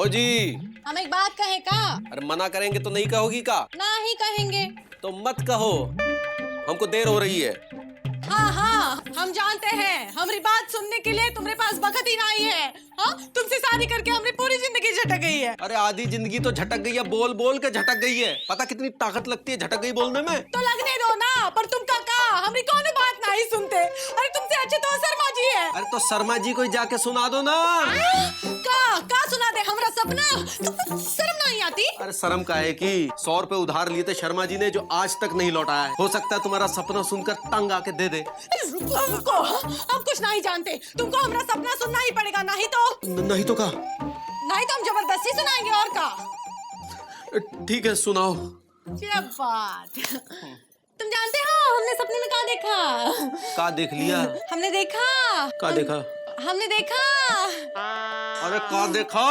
ओ जी। हम एक बात कहें का? अरे मना करेंगे तो नहीं कहोगी का? ना ही कहेंगे। तो मत कहो, हमको देर हो रही है। हाँ हाँ, हम जानते हैं हमारी बात सुनने के लिए तुम्हारे पास वक्त ही नहीं है। हाँ, तुमसे शादी करके हमारी पूरी जिंदगी झटक गई है। अरे आधी जिंदगी तो झटक गई है, बोल बोल के झटक गई है। पता कितनी ताकत लगती है झटक गई बोलने में। तो लगने दो ना, पर तुम का हमारी कौन बात नहीं सुनते। अरे तुमसे अच्छे तो शर्मा जी है। अरे तो शर्मा जी को जाके सुना दो ना। का सुना दे हमरा सपना? तुमको शर्म नहीं आती? अरे शर्म का है कि 100 रुपए उधार लिए थे शर्मा जी ने, जो आज तक नहीं लौटाया है। हो सकता है तुम्हारा सपना सुनकर तंग आके दे दे। रुको, हम कुछ नहीं जानते। तुमको हमारा सपना सुनना ही पड़ेगा, नहीं तो नहीं तो का? नहीं तो हम जबरदस्ती सुनाएंगे। और का? ठीक है सुनाओ। क्या बात। तुम जानते हो हमने सपने में क्या देखा? का देख लिया? हमने देखा। का देखा? हमने देखा। अरे का देखा?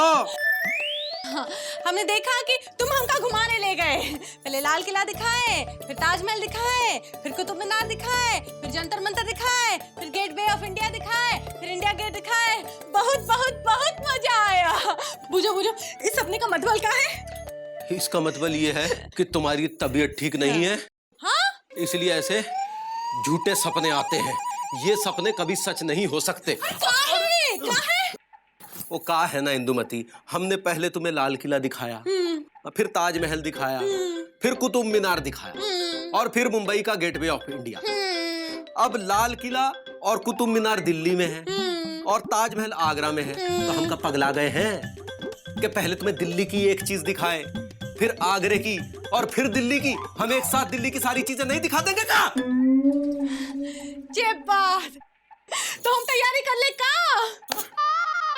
हमने देखा कि तुम हमका घुमाने ले गए। पहले लाल किला दिखाए, फिर ताजमहल दिखाए, फिर कुतुब मीनार दिखाए, फिर जंतर मंतर दिखाए, फिर गेट वे ऑफ इंडिया दिखाए, फिर इंडिया गेट दिखाए। बहुत बहुत बहुत मजा आया। बुझो इस सपने का मतलब क्या है? इसका मतलब ये है कि तुम्हारी तबीयत ठीक नहीं है। हाँ? इसलिए ऐसे झूठे सपने आते हैं। ये सपने कभी सच नहीं हो सकते। क्या है? वो का है ना इंदुमती, हमने पहले तुम्हें लाल किला दिखाया, फिर ताजमहल दिखाया, फिर कुतुब मीनार दिखाया, और फिर मुंबई का गेटवे ऑफ इंडिया। अब लाल किला और कुतुब मीनार दिल्ली में है और ताजमहल आगरा में है। तो हम का पगला गए हैं कि पहले तुम्हें दिल्ली की एक चीज दिखाए, फिर आगरे की और फिर दिल्ली की। हम एक साथ दिल्ली की सारी चीजें नहीं दिखा देंगे का? ये बात तो हम तैयारी कर ले का?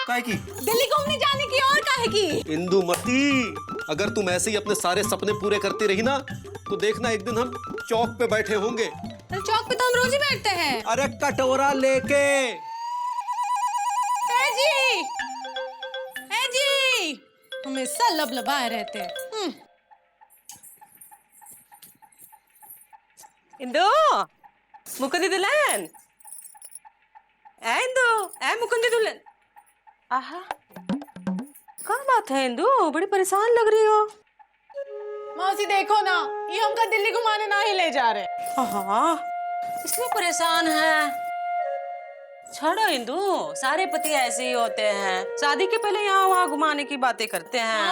काहे की? दिल्ली घूमने जाने की। और काहे की? इंदुमती, अगर तुम ऐसे ही अपने सारे सपने पूरे करती रही ना, तो देखना एक दिन हम चौक पे बैठे होंगे। चौक पे तो हम रोज ही बैठते हैं। अरे कटोरा लेके। है जी, हमेशा लबलबाए रहते हैं। इंदु, मुकुंदी दुल्हन, इंदु, मुकुंदी दुल्हन। आहा, क्या बात है इंदु, बड़ी परेशान लग रही हो। मौसी देखो ना, ये हमका दिल्ली घुमाने ना ही ले जा रहे। हाँ, इसलिए परेशान है। छोड़ो इंदु, सारे पति ऐसे ही होते हैं। शादी के पहले यहाँ वहाँ घुमाने की बातें करते हैं।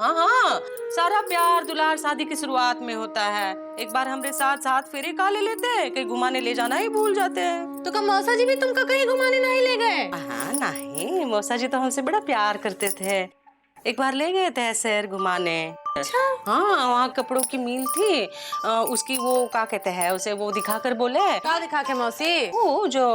हाँ, सारा प्यार दुलार शादी की शुरुआत में होता है। एक बार हमारे साथ फेरे का ले लेते हैं, कहीं घुमाने ले जाना ही भूल जाते हैं। तो क्या मौसा जी भी तुमका कहीं घुमाने नहीं ले गए? हाँ नहीं, मौसा जी तो हमसे बड़ा प्यार करते थे। एक बार ले गए थे शहर घुमाने। अच्छा? हाँ, वहाँ कपड़ों की मिल थी। उसकी वो क्या कहते हैं उसे, वो दिखाकर बोले। क्या दिखा के मौसी? वो जो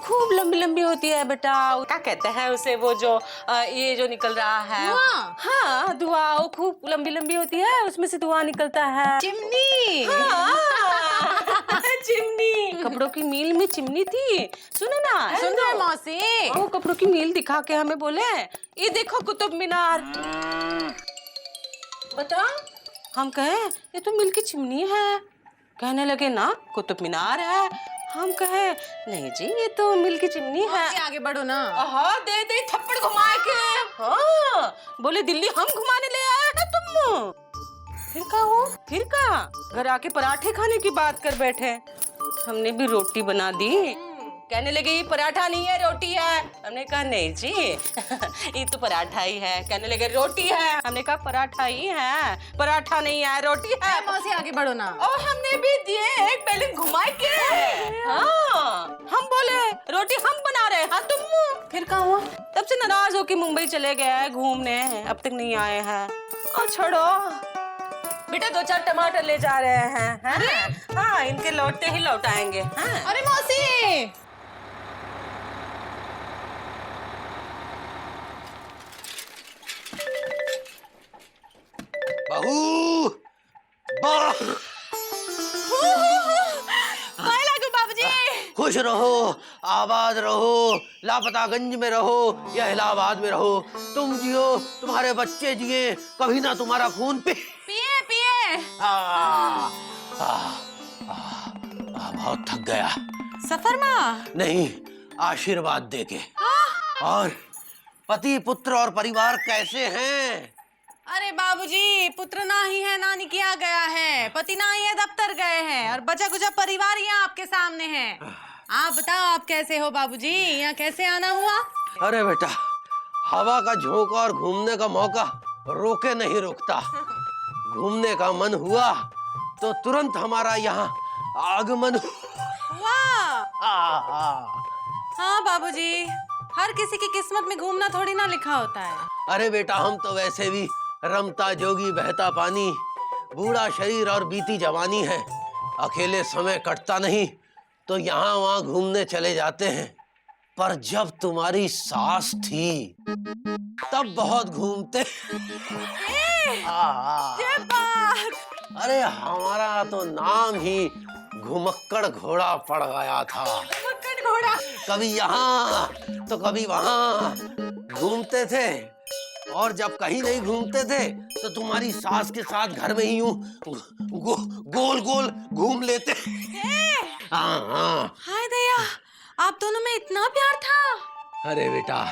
खूब लंबी लंबी होती है बेटा, क्या कहते हैं उसे, वो जो ये जो निकल रहा है। हाँ, धुआं। वो खूब लंबी लंबी होती है, उसमें से धुआं निकलता है। चिमनी। हाँ, चिमनी। कपड़ों की मिल में चिमनी थी। सुनो ना, सुन रहे मौसी? वो कपड़ों की मिल दिखा के हमें बोले, ये देखो कुतुब मीनार। बता, हम कहे ये तो मिल की चिमनी है। कहने लगे ना कुतुब मीनार है। हम कहे नहीं जी, ये तो मिल की चिमनी है। आगे बढ़ो ना। हाँ, दे थप्पड़ घुमा के। हाँ, बोले दिल्ली हम घुमाने ले आए हैं तुम। फिर का घर आके पराठे खाने की बात कर बैठे। हमने भी रोटी बना दी। कहने लगे ये पराठा नहीं है, रोटी है। हमने कहा नहीं जी, ये तो पराठा ही है। कहने लगे रोटी है। हमने कहा पराठा ही है, पराठा नहीं है, रोटी है। मौसी आगे बढ़ो ना। और हमने भी दिए एक बैलून घुमा के। हाँ, हम बोले रोटी हम बना रहे हैं, तुम। फिर क्या हुआ? तब से नाराज होके मुंबई चले गए घूमने, अब तक नहीं आए हैं। और छोड़ो बेटा, 2-4 टमाटर ले जा रहे हैं। हाँ, इनके लौटते ही लौटाएंगे। अरे मौसी, बहू, बाबूजी। खुश रहो, आबाद रहो, लापतागंज में रहो या इलाहाबाद में रहो, तुम जियो, तुम्हारे बच्चे जिए, कभी ना तुम्हारा खून पिए। बहुत थक गया। सफर में? नहीं, आशीर्वाद देके। और पति पुत्र और परिवार कैसे हैं? अरे बाबूजी, पुत्र ना ही है, ना किया गया है, पति ना ही है, दफ्तर गए हैं, और बचा कुचा परिवार यहाँ आपके सामने है। आप बताओ, आप कैसे हो बाबूजी? यहाँ कैसे आना हुआ? अरे बेटा, हवा का झोंका और घूमने का मौका रोके नहीं रोकता। घूमने का मन हुआ तो तुरंत हमारा यहाँ आगमन वाह! हाँ बाबूजी, हर किसी की किस्मत में घूमना थोड़ी ना लिखा होता है। अरे बेटा, हम तो वैसे भी रमता जोगी बहता पानी, बूढ़ा शरीर और बीती जवानी है। अकेले समय कटता नहीं तो यहाँ वहाँ घूमने चले जाते हैं। पर जब तुम्हारी सास थी तब बहुत घूमते। ये बात! अरे हमारा तो नाम ही घुमक्कड़ घोड़ा पड़ गया था। घुमक्कड़ घोड़ा? कभी यहाँ तो कभी वहाँ घूमते थे, और जब कहीं नहीं घूमते थे तो तुम्हारी सास के साथ घर में ही यूं गोल गोल घूम लेते। हाँ। हाय दया, आप दोनों में इतना प्यार था? अरे बेटा,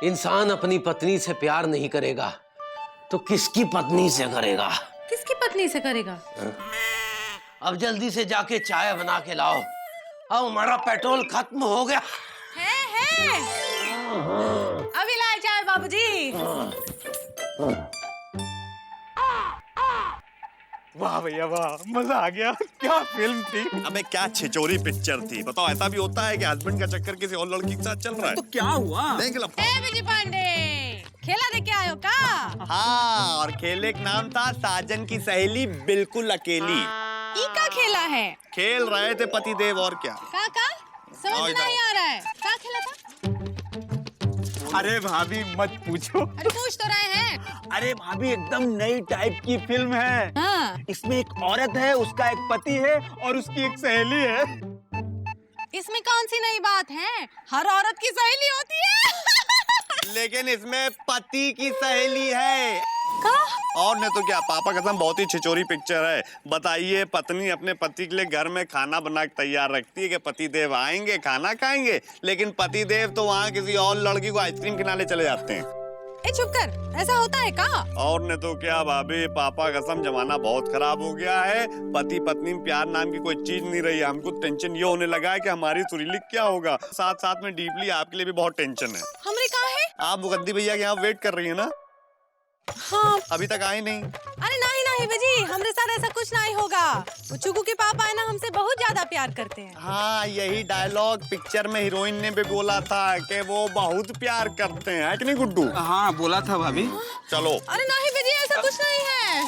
इंसान अपनी पत्नी से प्यार नहीं करेगा तो किसकी पत्नी से करेगा? किसकी पत्नी से करेगा? अब जल्दी से जाके चाय बना के लाओ, अब हमारा पेट्रोल खत्म हो गया है। अभी लाए चाय बाबूजी। वाह भैया वाह, मजा आ गया। क्या फिल्म थी। अबे क्या छिचोरी पिक्चर थी। बताओ, ऐसा भी होता है कि हस्बैंड का चक्कर किसी और लड़की के साथ चल रहा है? तो क्या हुआ? देख लो। विजय पांडे, खेला देख के आयो का? हाँ, और खेले का नाम था साजन की सहेली बिल्कुल अकेली। ई का खेला है? खेल रहे थे पतिदेव, और क्या। का? समझ नहीं आ रहा है, का खेला था? अरे भाभी मत पूछो। अरे पूछ तो रहे हैं। अरे भाभी, एकदम नई टाइप की फिल्म है। हाँ। इसमें एक औरत है, उसका एक पति है और उसकी एक सहेली है। इसमें कौन सी नई बात है? हर औरत की सहेली होती है। लेकिन इसमें पति की सहेली है। का? और नहीं तो क्या, पापा कसम बहुत ही छिचोरी पिक्चर है। बताइए, पत्नी अपने पति के लिए घर में खाना बना के तैयार रखती है कि पति देव आएंगे खाना खाएंगे, लेकिन पति देव तो वहाँ किसी और लड़की को आइसक्रीम खिलाने चले जाते हैं। ए चुप कर, ऐसा होता है का? और नहीं तो क्या भाभी, पापा कसम जमाना बहुत खराब हो गया है। पति पत्नी में प्यार नाम की कोई चीज नहीं रही। हमको टेंशन ये होने लगा है कि हमारी सुरीली क्या होगा। साथ साथ में डीपली आपके लिए भी बहुत टेंशन है। हमरे कहाँ है? आप मुकद्दी भैया के यहाँ वेट कर रही है ना? हाँ। अभी तक आए नहीं? अरे नहीं बेजी, हमरे साथ ऐसा कुछ नहीं होगा। वो चुगू के पापा है ना, हमसे बहुत ज्यादा प्यार करते हैं। हाँ, यही डायलॉग पिक्चर में हीरोइन ने भी बोला था कि वो बहुत प्यार करते हैं, है कि नहीं गुड्डू? हाँ, बोला था भाभी। चलो। अरे नहीं बेजी, ऐसा कुछ नहीं है।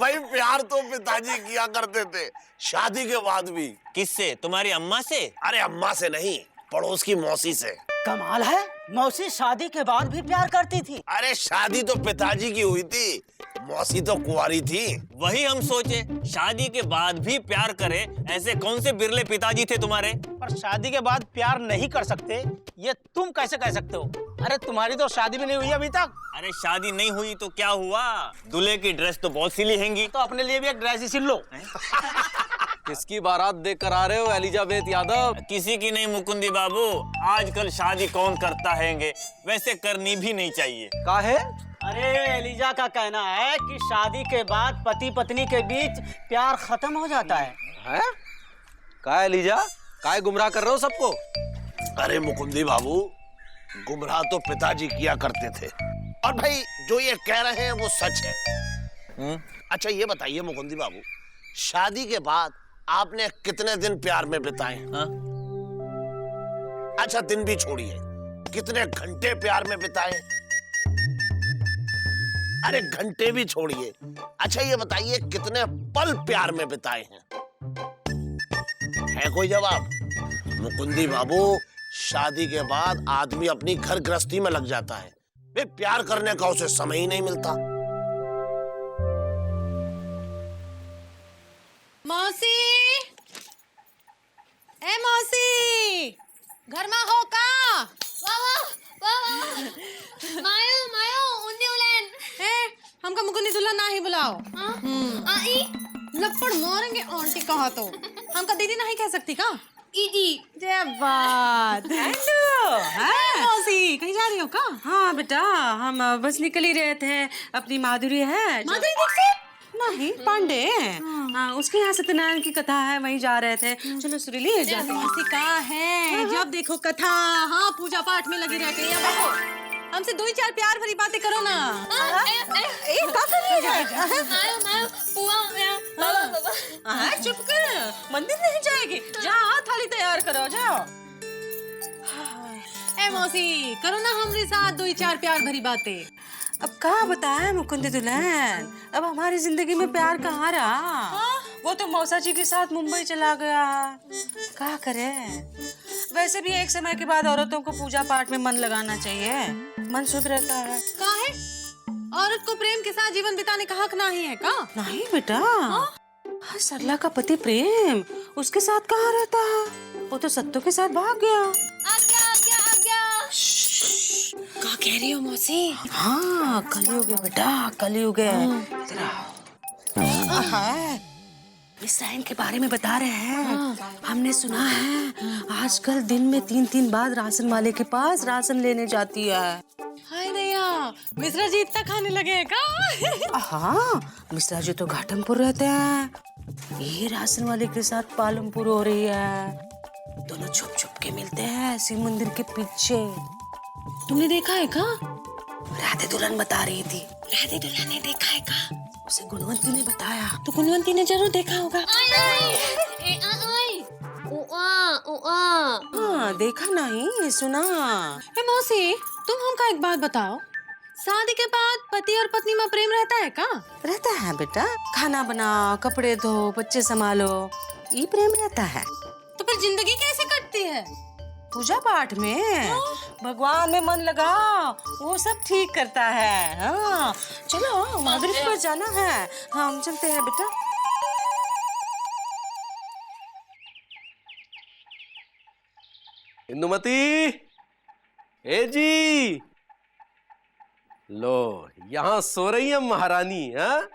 भाई, प्यार तो पिताजी किया करते थे शादी के बाद भी। किससे? तुम्हारी अम्मा से? अरे अम्मा से नहीं, पड़ोस की मौसी से। कमाल है, मौसी शादी के बाद भी प्यार करती थी। अरे शादी तो पिताजी की हुई थी, मौसी तो कुंवारी थी। वही हम सोचे, शादी के बाद भी प्यार करे, ऐसे कौन से बिरले पिताजी थे तुम्हारे? पर शादी के बाद प्यार नहीं कर सकते, ये तुम कैसे कह सकते हो? अरे तुम्हारी तो शादी भी नहीं हुई अभी तक। अरे शादी नहीं हुई तो क्या हुआ? दूल्हे की ड्रेस तो बहुत सिली हैंगी। तो अपने लिए भी एक ड्रेस ही सिल लो। किसकी बारात देख कर आ रहे हो एलिजाबेथ यादव? किसी की नहीं मुकुंदी बाबू, आजकल शादी कौन करता हैंगे, वैसे करनी भी नहीं चाहिए। काहे? अरे एलिजा का कहना है कि शादी के बाद पति पत्नी के बीच प्यार खत्म हो जाता है। हैं? का एलिजा, काहे गुमराह कर रहे हो सबको? अरे मुकुंदी बाबू, गुमराह तो पिताजी किया करते थे, और भाई जो ये कह रहे हैं वो सच है। अच्छा ये बताइए मुकुंदी बाबू, शादी के बाद आपने कितने दिन प्यार में बिताए? हाँ? अच्छा दिन भी छोड़िए, कितने घंटे प्यार में बिताए? अरे घंटे भी छोड़िए, अच्छा ये बताइए कितने पल प्यार में बिताए हैं? है कोई जवाब? मुकुंदी बाबू, शादी के बाद आदमी अपनी घर गृहस्थी में लग जाता है, वे प्यार करने का उसे समय ही नहीं मिलता। मौसी, ए मौसी, घर में हो का? मायो उन्नी उलेन। हमका मुकुंदी दुल्हन ना ही बुलाओ। लपड़ मारेंगे आंटी कहा तो। हमका दीदी नहीं कह सकती का? इजी जय बात। हेलो। हाँ मौसी कहीं जा रही हो का? हाँ बेटा, हम बस निकल ही रहे थे। अपनी माधुरी है माधुरी दीक्षित? नहीं, पांडे। हाँ, उसके यहाँ सत्यनारायण की कथा है, वहीं जा रहे थे। चलो सुरीली जाते हैं। मौसी का है जब देखो कथा, हाँ पूजा पाठ में लगी रहती है। बैठो, हमसे 2-4 प्यार भरी बातें करो ना। मायो पुआ हाँ, चुप कर, मंदिर नहीं जाएगी। जाओ थाली तैयार करो, जाओ। ए मौसी करो ना हमारे साथ 2-4 प्यार भरी बातें। अब क्या बताएं मुकुंद दुल्हन, अब हमारी जिंदगी में प्यार कहाँ रहा। वो तो मौसा जी के साथ मुंबई चला गया। क्या करे, वैसे भी एक समय के बाद औरतों को पूजा पाठ में मन लगाना चाहिए, मन शुद्ध रहता है। काहे? औरत को प्रेम के साथ जीवन बिताने का हक नहीं है का? नहीं बेटा, हाँ, सरला का पति प्रेम उसके साथ कहाँ रहता है, वो तो सत्तू के साथ भाग गया। आज्ञा आज्ञा आज्ञा। क्या कह रही हो मौसी? हाँ, कलयुग है बेटा, कलयुग है। इधर आओ। हाँ, इस साइन के बारे में बता रहे हैं। हमने सुना है आजकल दिन में 3-3 बार राशन वाले के पास राशन लेने जाती है। हाय दैया, मिश्रा जी इतना खाने लगे हैं का? हाँ, मिश्रा जी तो घाटमपुर रहते हैं, ये राशन वाले के साथ पालमपुर हो रही है। दोनों छुप छुप के मिलते हैं शिव मंदिर के पीछे। तुमने देखा है का? राधे दुल्हन बता रही थी। राधे दुल्हन ने देखा है का? उसे गुणवंती ने बताया। तो गुणवंती ने जरूर देखा होगा। आई ओ हाँ, देखा नहीं, सुना। ए मौसी तुम हमका एक बात बताओ, शादी के बाद पति और पत्नी में प्रेम रहता है का? रहता है बेटा, खाना बनाओ, कपड़े धो, बच्चे संभालो, ये प्रेम रहता है। तो फिर जिंदगी कैसे कटती है? पूजा पाठ में, भगवान में मन लगाओ, वो सब ठीक करता है। हाँ, चलो माधुरी के पास जाना है। हाँ, हम चलते हैं बेटा। इंदुमती, ए जी, लो यहाँ सो रही है महारानी। हाँ,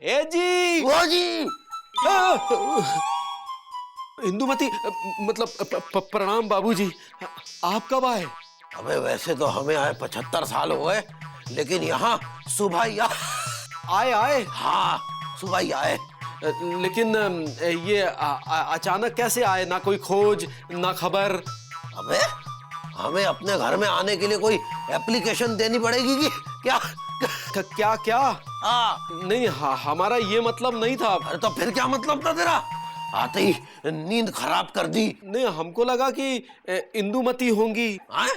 ए जी, वो जी। इंदुमती, मतलब प्रणाम बाबूजी। आप कब आए? अबे वैसे तो हमें आए 75 साल हो गए, लेकिन यहाँ सुबह ही आए। हाँ, सुबह ही आए। लेकिन ये अचानक कैसे आए? ना कोई खोज, ना खबर। अबे हमें अपने घर में आने के लिए कोई एप्लीकेशन देनी पड़ेगी कि क्या? क्या? हाँ। नहीं, हमारा ये मतलब नहीं था। अरे तो फिर क्या मतलब था तेरा? आते ही नींद खराब कर दी। नहीं, हमको लगा कि इंदुमती होंगी। हाँ?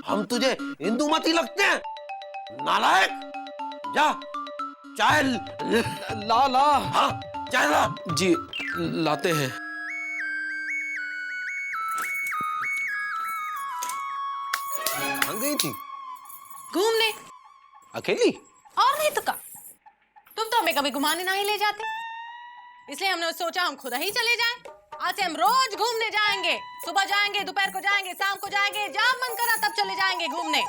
हम तुझे इंदुमती लगते हैं? नालायक, जा चाय ला। हाँ, चाय ला। जी, लाते हैं। कहाँ गई थी? घूमने। अकेली? और नहीं तो का, तुम तो हमें कभी घुमाने नहीं ले जाते, इसलिए हमने सोचा हम खुद ही चले जाएं। आज से हम रोज घूमने जाएंगे, सुबह जाएंगे, दोपहर को जाएंगे, शाम को जाएंगे, जब मन करा तब चले जाएंगे घूमने।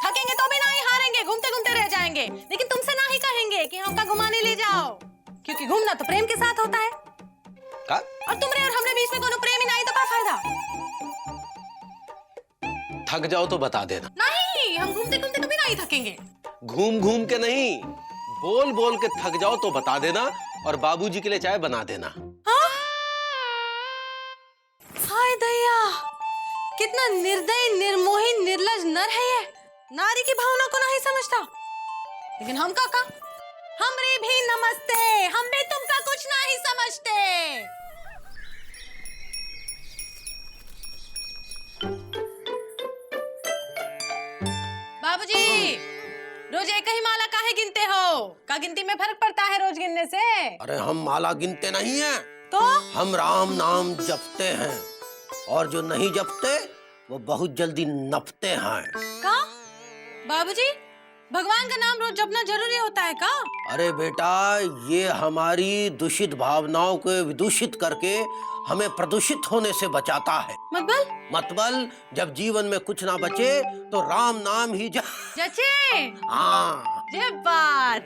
थकेंगे तो भी नहीं हारेंगे, घूमते घूमते रह जाएंगे, लेकिन तुमसे ना ही कहेंगे कि हमका घुमाने ले जाओ, क्योंकि घूमना तो प्रेम के साथ होता है। का? और तुमरे और हमरे बीच में कोनो प्रेम ही नहीं तो क्या फायदा? थक जाओ तो बता देना। नहीं, हम घूमते घूमते कभी नहीं थकेंगे। घूम घूम के नहीं, बोल बोल के थक जाओ तो बता देना, और बाबूजी के लिए चाय बना देना। हाय दया, कितना निर्दयी, निर्मोही, निर्लज नर है ये। नारी की भावना को नहीं समझता। लेकिन हम काका, हमरे भी नमस्ते, हम भी तुमका कुछ नहीं समझते। बाबूजी, रोज एक ही माला काहे गिनते हो? का गिनती में फर्क पड़ता है रोज गिनने से? अरे हम माला गिनते नहीं हैं, तो हम राम नाम जपते हैं, और जो नहीं जपते वो बहुत जल्दी नपते हैं। का? बाबूजी, भगवान का नाम रोज जपना जरूरी होता है का? अरे बेटा, ये हमारी दूषित भावनाओं को विदूषित करके हमें प्रदूषित होने से बचाता है। मतलब जब जीवन में कुछ ना बचे तो राम नाम ही जचे। हाँ। ये बात।